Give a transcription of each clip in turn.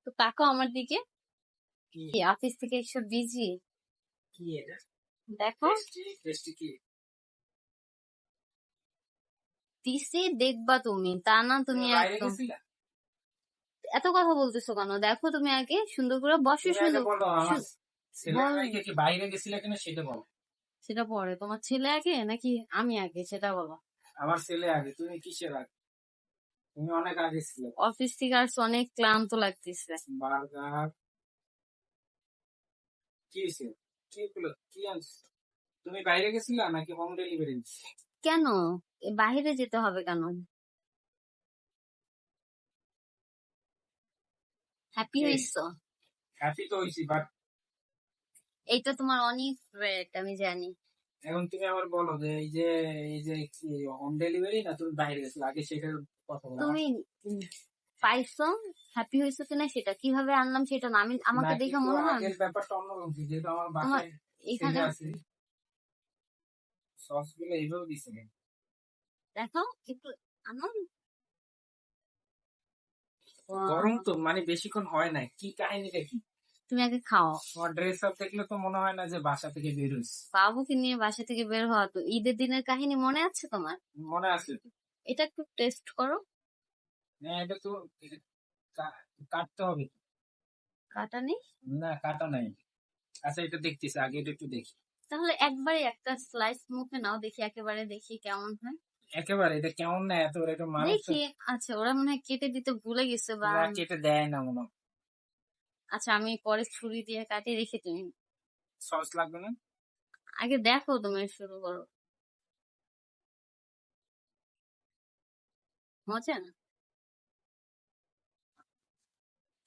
তো তাকাও আমার দিকে। কি কি অফিস থেকে এসব বিজি? কি এটা দেখো টেস্টি কি দিছি, দেখবা তুমি, তা না তুমি তুমি বাইরে একদম গেছিলা? এত কথা বলতেছো কেন? দেখো তুমি আগে সুন্দর করে বসো, তুমি আগে সুন্দর বলো আমার ছেলে বল। নাকি কি বাইরে গেছিলা কিনা সেটা বলো। সেটা পরে, তোমার ছেলে আগে নাকি আমি আগে সেটা বলো। আমার ছেলে আগে, তুমি কিসের আগে? তুমি অনেক আগে ছিলে। অফিস থেকে আসছো, অনেক ক্লান্ত লাগতেছে। বার্গার কি হয়েছে? কি হলো? কি আনছ? তুমি বাইরে গেছিলা নাকি হোম ডেলিভারি? কেন বাইরে যেতে হবে কেন? হ্যাপি হইছো? হ্যাপি তো হয়েছি, বাট এইটা তোমার অনেক ফেভারিট, আমি জানি। এখন তুমি আবার বলো যে এই যে হোম ডেলিভারি না তুমি বাইরে গেছিলে আগে, সেটার কথা বলো আমার। তুমি পাইছো, হ্যাপি হয়েছো কিনা সেটা কিভাবে আনলাম সেটা না, আমি না আমাকে দেখে কিন্তু মনে হয় আগের ব্যাপারটা অন্যরকম ছিল, যেহেতু আমার তোমার বাসায় এখানে ছেলে আছে। সস গুলো এইভাবে দিছে কেন? দেখো একটু আনো। গরম তো মানে বেশিক্ষণ হয় না, কি কাহিনীটা কি? তুমি আগে খাও। তোমার ড্রেস আপ দেখলে তো মনে হয় না যে বাসা থেকে বের হইছে। বাবুকে নিয়ে বাসা থেকে বের হওয়া, তো ঈদের দিনের কাহিনী মনে আছে তোমার? মনে আছে তো? এটা একটু টেস্ট করো। হ্যাঁ, এটা তো কাটতে হবে। কাটা নেই? না কাটা নাই। আচ্ছা এটা দেখতেছি, আগে এটা একটু দেখি। তাহলে একবারে একটা স্লাইস মুখে নাও, দেখি একেবারে, দেখি কেমন হয়। একেবারে এটা কেমন না, এত এটা মানুষ তো দেখি। আচ্ছা, ওরা মনে হয় কেটে দিতে ভুলে গেছে বা না কেটে দেয় না মনে হয়। আচ্ছা, আমি পরে ছুরি দিয়ে কাটিয়ে রেখে তুমি সস লাগবে না? আগে দেখো, তুমি শুরু করো। মজা না?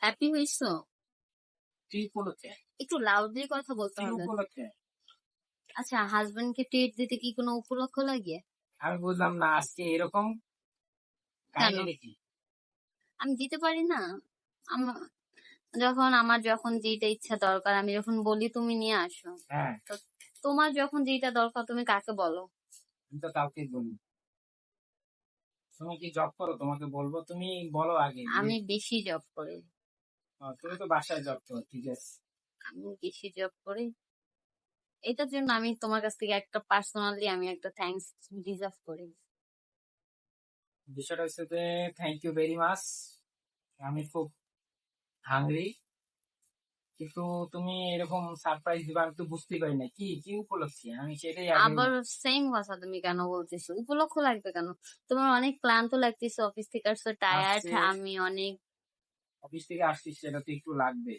হ্যাপি হইছো? কি উপলক্ষে? একটু লাউডলি কথা বলতে কি হবে। উপলক্ষে? আচ্ছা, হাজবেন্ড কে ট্রিট দিতে কি কোনো উপলক্ষ লাগে? আমি বুঝলাম না আজকে এরকম কেন কাহিনী দেখি। আমি দিতে পারি না? আমা- যখন যেটা ইচ্ছা দরকার, আমি যখন বলি তুমি নিয়ে আসো। হ্যাঁ, তো তোমার যখন যেটা দরকার তুমি কাকে বলো? আমি তো কাউকে বলি। তুমি কি জব করো? তোমাকে বলবো, তুমি বলো আগে যে আমি বেশি জব করি। তুমি তো বাসায় জব করো, ঠিক আছে। আমি বেশি জব করি, এটার জন্য আমি তোমার কাছ থেকে একটা পার্সোনালি আমি একটা থ্যাঙ্কস ডিজার্ভ করি। বিষয়টা হচ্ছে যে থ্যাংক ইউ ভেরি মাচ। আমি খুব হাংরি, কিন্তু তুমি এরকম সারপ্রাইজ দিবা আমি তো বুঝতেই পারি না কি কি উপলক্ষে, আমি সেটাই আগে। আবার সেম কথা তুমি কেন বলতেছো? উপলক্ষ লাগবে কেন? তোমার অনেক ক্লান্ত লাগতেছে, অফিস থেকে আসছো টায়ার্ড, আসছে আমি অনেক। অফিস থেকে আসছিস, সেটা তো একটু লাগবে।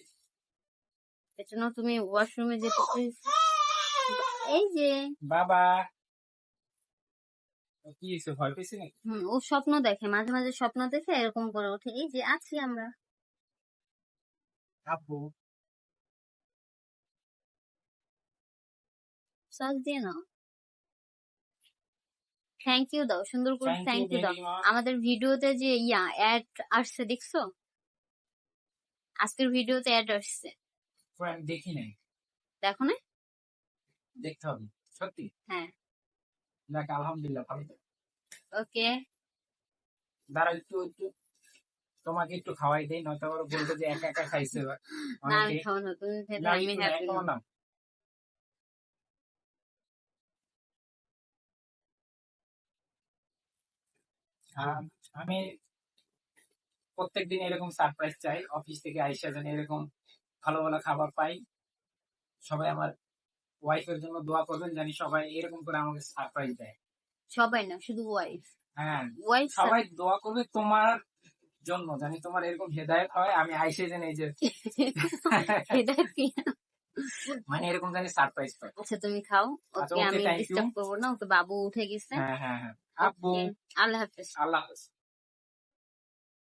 এজন্য তুমি ওয়াশরুমে যেতে প্লিজ। এই যে বাবা, কি হয়েছে, ভয় পেয়েছি নাকি? ও স্বপ্ন দেখে, মাঝে মাঝে স্বপ্ন দেখে এরকম করে ওঠে। এই যে আছি আমরা। আপু, সস দিয়ে নাও। থ্যাংক ইউ দাও, সুন্দর করে থ্যাংক ইউ থ্যাংক ইউ দাও। Very much. আমাদের ভিডিওতে যে অ্যাড আসছে দেখছো? আজকের ভিডিওতে অ্যাড আসছে, আমি দেখি নাই। দেখো না? দেখতে হবে সত্যি। হ্যাঁ। দেখ আলহামদুলিল্লাহ, ভালো তো। ওকে। দাঁড়া একটু একটু তোমাকে একটু খাওয়াই দেই, নয়তো আবার বলবে যে একা একা খাইছে এবার না আমি অনেকে। খাবো না, তুমি খেলে না আমি একটু না, হ্যাপি না। এখনো না। আহ, আমি প্রত্যেকদিন এরকম সারপ্রাইজ চাই, অফিস থেকে আইসা যেন এরকম ভালো ভালো খাবার পাই। সবাই আমার ওয়াইফের জন্য দোয়া করবেন, জানি সবাই এরকম করে আমাকে সারপ্রাইজ দেয়। সবাই না, শুধু ওয়াইফ। হ্যাঁ, ওয়াইফ সবাই দোয়া করবে তোমার জন্য, জানি তোমার এরকম হেদায়েত হয়, আমি আইসে যেন এই যে এটা কি? মানে এরকম জানি সারপ্রাইজ পাই। আচ্ছা তুমি খাও। আচ্ছা ওকে, ওকে, আমি থ্যাংক ইউ। ডিস্টার্ব করবো না, ওকে, বাবু উঠে গেছে। হ্যাঁ হ্যাঁ হ্যাঁ। আব্বু, ওকে, আল্লাহ হাফেজ। আল্লাহ হাফেজ।